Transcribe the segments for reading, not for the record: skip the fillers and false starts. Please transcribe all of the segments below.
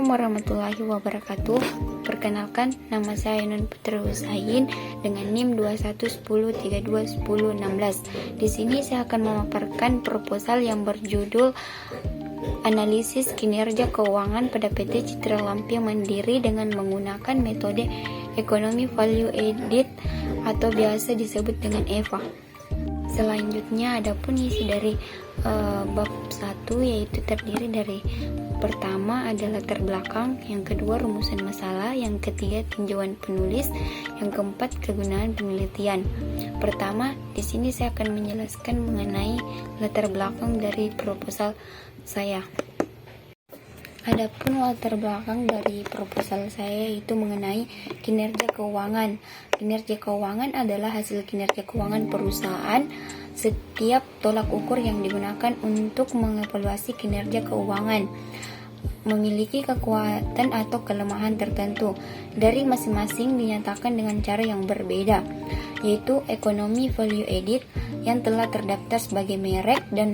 Assalamualaikum warahmatullahi wabarakatuh. Perkenalkan, nama saya Nun Putri Husain dengan NIM 2110321016. Di sini saya akan memaparkan proposal yang berjudul Analisis Kinerja Keuangan pada PT Citra Lampia Mandiri dengan menggunakan metode Ekonomi Value Added atau biasa disebut dengan EVA. Selanjutnya adapun isi dari bab 1 yaitu terdiri dari pertama adalah latar belakang, yang kedua rumusan masalah, yang ketiga tinjauan penulis, yang keempat kegunaan penelitian. Pertama, di sini saya akan menjelaskan mengenai latar belakang dari proposal saya. Adapun latar belakang dari proposal saya itu mengenai kinerja keuangan. Kinerja keuangan adalah hasil kinerja keuangan perusahaan. Setiap tolak ukur yang digunakan untuk mengevaluasi kinerja keuangan memiliki kekuatan atau kelemahan tertentu. Dari masing-masing dinyatakan dengan cara yang berbeda, yaitu ekonomi value added yang telah terdaftar sebagai merek dan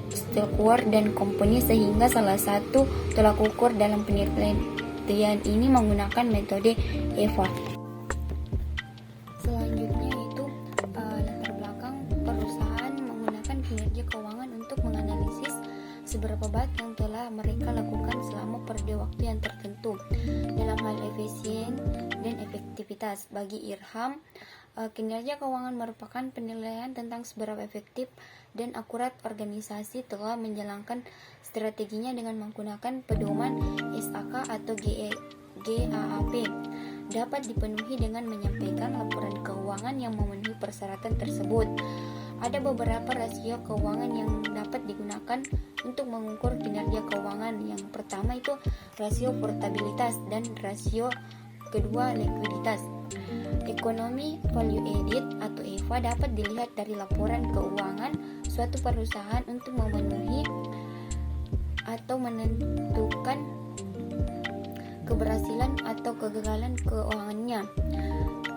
Stelquart dan Company, sehingga salah satu tolak ukur dalam penelitian ini menggunakan metode EVA. Selanjutnya itu latar belakang perusahaan menggunakan kinerja keuangan untuk menganalisis seberapa baik yang telah mereka lakukan selama periode waktu yang tertentu dalam hal efisien dan efektivitas. Bagi Irham, kinerja keuangan merupakan penilaian tentang seberapa efektif dan akurat organisasi telah menjalankan strateginya dengan menggunakan pedoman SAK atau GAAP. Dapat dipenuhi dengan menyampaikan laporan keuangan yang memenuhi persyaratan tersebut. Ada beberapa rasio keuangan yang dapat digunakan untuk mengukur kinerja keuangan. Yang pertama itu rasio portabilitas dan rasio kedua likuiditas. Ekonomi value added atau EVA dapat dilihat dari laporan keuangan suatu perusahaan untuk memenuhi atau menentukan keberhasilan atau kegagalan keuangannya.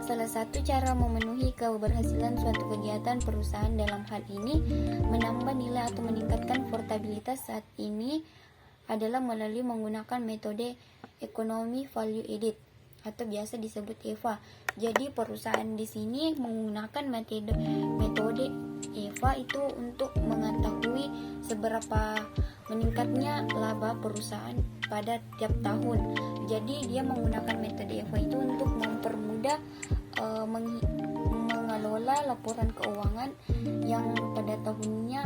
Salah satu cara memenuhi keberhasilan suatu kegiatan perusahaan dalam hal ini menambah nilai atau meningkatkan portabilitas saat ini adalah melalui menggunakan metode ekonomi value added atau biasa disebut EVA. Jadi perusahaan di sini menggunakan metode EVA itu untuk mengetahui seberapa meningkatnya laba perusahaan pada tiap tahun. Jadi dia menggunakan metode EVA itu untuk mempermudah mengelola laporan keuangan yang pada tahunnya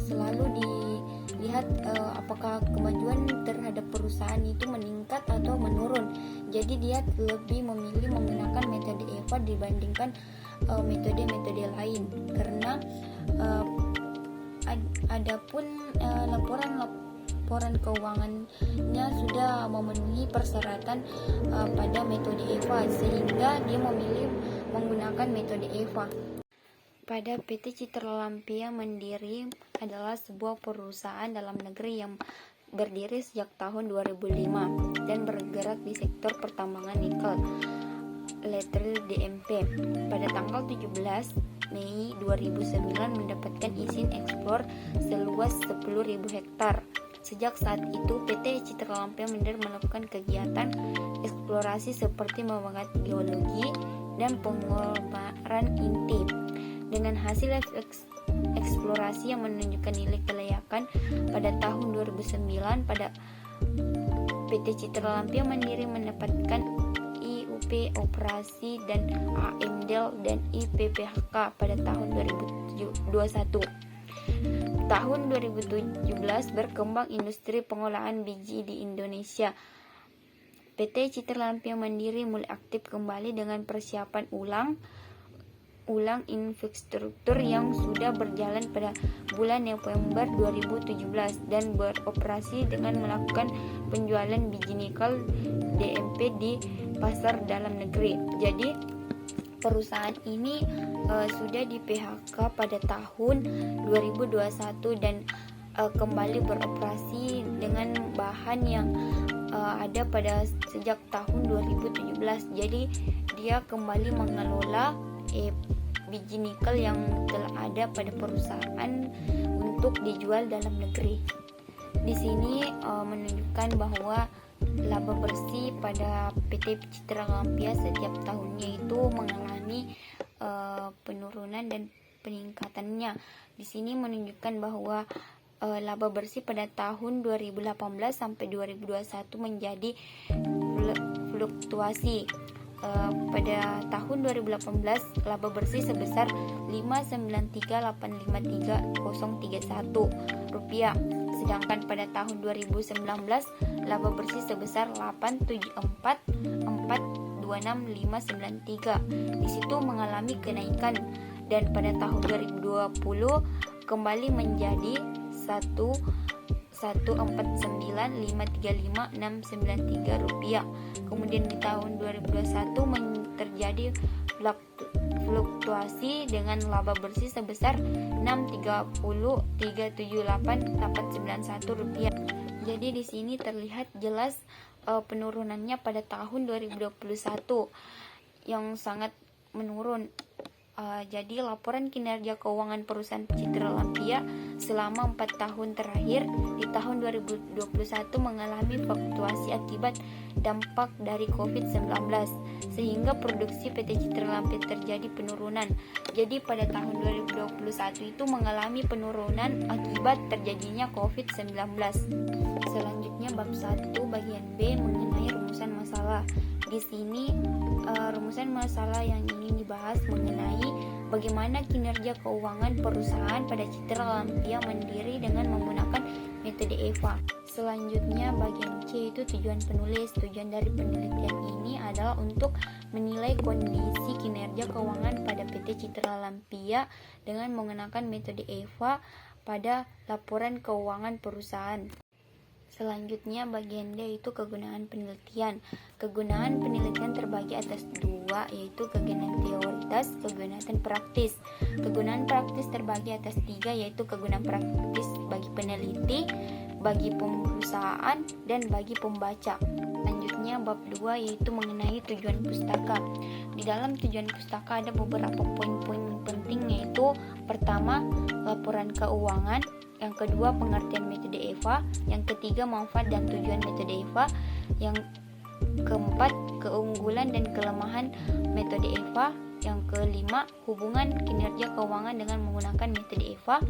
selalu dilihat apakah kemajuan terhadap perusahaan itu meningkat atau menurun. Jadi dia lebih memilih menggunakan metode EVA dibandingkan metode-metode lain, karena adapun laporan keuangannya sudah memenuhi persyaratan pada metode EVA, sehingga dia memilih menggunakan metode EVA. Pada PT Citra Lampia Mandiri adalah sebuah perusahaan dalam negeri yang berdiri sejak tahun 2005 dan bergerak di sektor pertambangan nikel, letter DMP. Pada tanggal 17 Mei 2009 mendapatkan izin eksplor seluas 10.000 hektar. Sejak saat itu, PT Citra Lampia Mandiri melakukan kegiatan eksplorasi seperti mengamati geologi dan pengembangan inti. Dengan hasil eksplorasi yang menunjukkan nilai kelayakan pada tahun 2009, pada PT Citra Lampia Mandiri mendapatkan IUP operasi dan AMDAL dan IPPHK pada tahun 2021. Tahun 2017 berkembang industri pengolahan biji di Indonesia. PT Citra Lampia Mandiri mulai aktif kembali dengan persiapan ulang infrastruktur yang sudah berjalan pada bulan November 2017 dan beroperasi dengan melakukan penjualan biji nikel DMP di pasar dalam negeri. Jadi perusahaan ini sudah di PHK pada tahun 2021 dan kembali beroperasi dengan bahan yang ada pada sejak tahun 2017. Jadi dia kembali mengelola biji nikel yang telah ada pada perusahaan untuk dijual dalam negeri. Di sini menunjukkan menunjukkan bahwa laba bersih pada PT Citra Lampia setiap tahunnya itu mengalami penurunan dan peningkatannya. Di sini menunjukkan bahwa laba bersih pada tahun 2018 sampai 2021 menjadi fluktuasi. Pada tahun 2018 laba bersih sebesar Rp593.853.031, sedangkan pada tahun 2019 laba bersih sebesar Rp874.26.593. Di situ mengalami kenaikan, dan pada tahun 2020 kembali menjadi Rp149.535.693. Kemudian di tahun 2021 terjadi fluktuasi dengan laba bersih sebesar Rp630.378.891. Jadi di sini terlihat jelas penurunannya pada tahun 2021 yang sangat menurun. Jadi laporan kinerja keuangan perusahaan Citra Lampia selama 4 tahun terakhir di tahun 2021 mengalami fluktuasi akibat dampak dari COVID-19, sehingga produksi PT Citra Lampia terjadi penurunan. Jadi pada tahun 2021 itu mengalami penurunan akibat terjadinya COVID-19. Selanjutnya bab 1 bagian B mengenai rumusan masalah. Di sini rumusan masalah yang ingin dibahas mengenai bagaimana kinerja keuangan perusahaan pada Citra Lampia Mandiri dengan menggunakan metode EVA. Selanjutnya bagian C itu tujuan penulis. Tujuan dari penelitian ini adalah untuk menilai kondisi kinerja keuangan pada PT Citra Lampia dengan menggunakan metode EVA pada laporan keuangan perusahaan. Selanjutnya bagian D itu kegunaan penelitian. Kegunaan penelitian terbagi atas dua, yaitu kegunaan teoritis, kegunaan praktis. Kegunaan praktis terbagi atas tiga, yaitu kegunaan praktis bagi peneliti, bagi perusahaan, dan bagi pembaca. Selanjutnya bab 2 yaitu mengenai tujuan pustaka. Di dalam tujuan pustaka ada beberapa poin-poin penting, yaitu pertama, laporan keuangan, yang kedua pengertian metode EVA, yang ketiga manfaat dan tujuan metode EVA, yang keempat keunggulan dan kelemahan metode EVA, yang kelima hubungan kinerja keuangan dengan menggunakan metode EVA,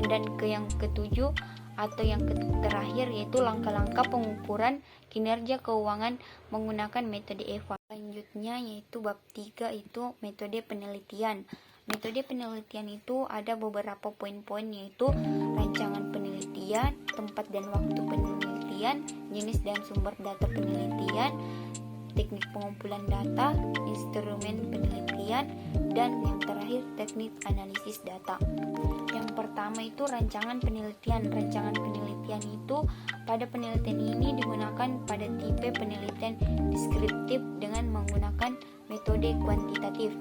dan yang ketujuh atau yang terakhir yaitu langkah-langkah pengukuran kinerja keuangan menggunakan metode EVA. Selanjutnya yaitu bab 3 itu metode penelitian. Metode penelitian itu ada beberapa poin-poin, yaitu rancangan penelitian, tempat dan waktu penelitian, jenis dan sumber data penelitian, teknik pengumpulan data, instrumen penelitian, dan yang terakhir teknik analisis data. Yang pertama itu rancangan penelitian. Rancangan penelitian itu pada penelitian ini digunakan pada tipe penelitian deskriptif dengan menggunakan metode kuantitatif.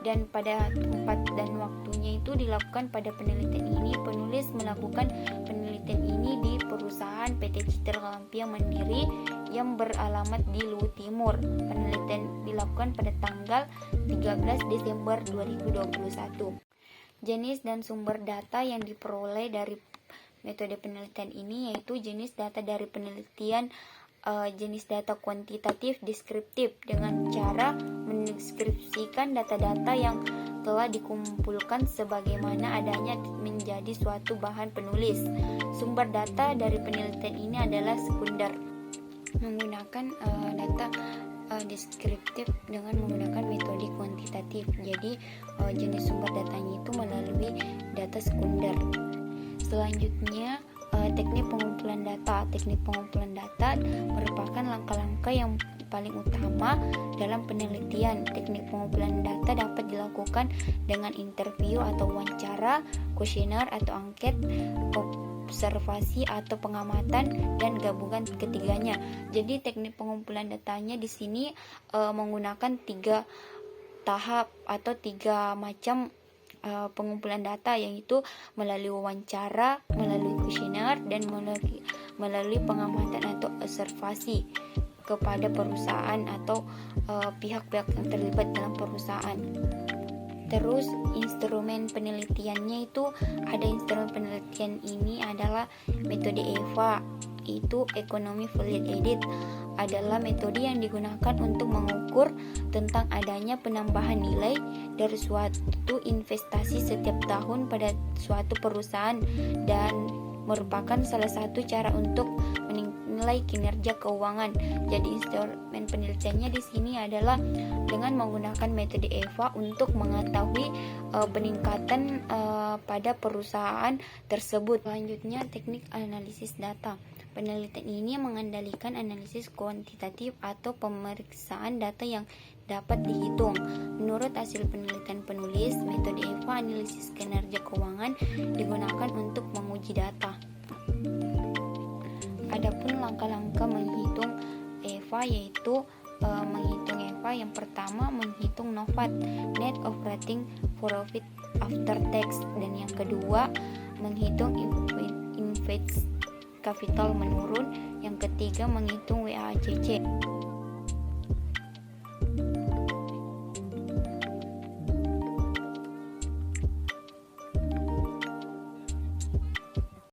Dan pada tempat dan waktunya itu dilakukan pada penelitian ini. Penulis melakukan penelitian ini di perusahaan PT Citra Lampia Mandiri yang beralamat di Luwu Timur. Penelitian dilakukan pada tanggal 13 Desember 2021. Jenis dan sumber data yang diperoleh dari metode penelitian ini yaitu jenis data dari penelitian, jenis data kuantitatif deskriptif dengan cara mendeskripsikan data-data yang telah dikumpulkan sebagaimana adanya menjadi suatu bahan penulis. Sumber data dari penelitian ini adalah sekunder, menggunakan data deskriptif dengan menggunakan metode kuantitatif. Jadi jenis sumber datanya itu melalui data sekunder. Selanjutnya teknik pengumpulan data. Teknik pengumpulan data merupakan langkah-langkah yang paling utama dalam penelitian. Teknik pengumpulan data dapat dilakukan dengan interview atau wawancara, kuesioner atau angket, observasi atau pengamatan, dan gabungan ketiganya. Jadi teknik pengumpulan datanya di sini menggunakan 3 tahap atau 3 macam pengumpulan data, yaitu melalui wawancara, melalui kuesioner, dan melalui pengamatan atau observasi kepada perusahaan atau pihak-pihak yang terlibat dalam perusahaan. Terus instrumen penelitiannya itu ada instrumen penelitian ini adalah metode EVA. yaitu Economic Value Added, adalah metode yang digunakan untuk mengukur tentang adanya penambahan nilai dari suatu investasi setiap tahun pada suatu perusahaan dan merupakan salah satu cara untuk menilai kinerja keuangan. Jadi instrumen penelitiannya di sini adalah dengan menggunakan metode EVA untuk mengetahui peningkatan pada perusahaan tersebut. Selanjutnya, teknik analisis data. Penelitian ini mengandalkan analisis kuantitatif atau pemeriksaan data yang dapat dihitung. Menurut hasil penelitian penulis, metode EVA analisis kinerja keuangan digunakan untuk menguji data. Adapun langkah-langkah menghitung EVA yaitu menghitung EVA yang pertama menghitung NOPAT, Net Operating Profit After Tax, dan yang kedua menghitung invest capital menurun, yang ketiga menghitung WACC.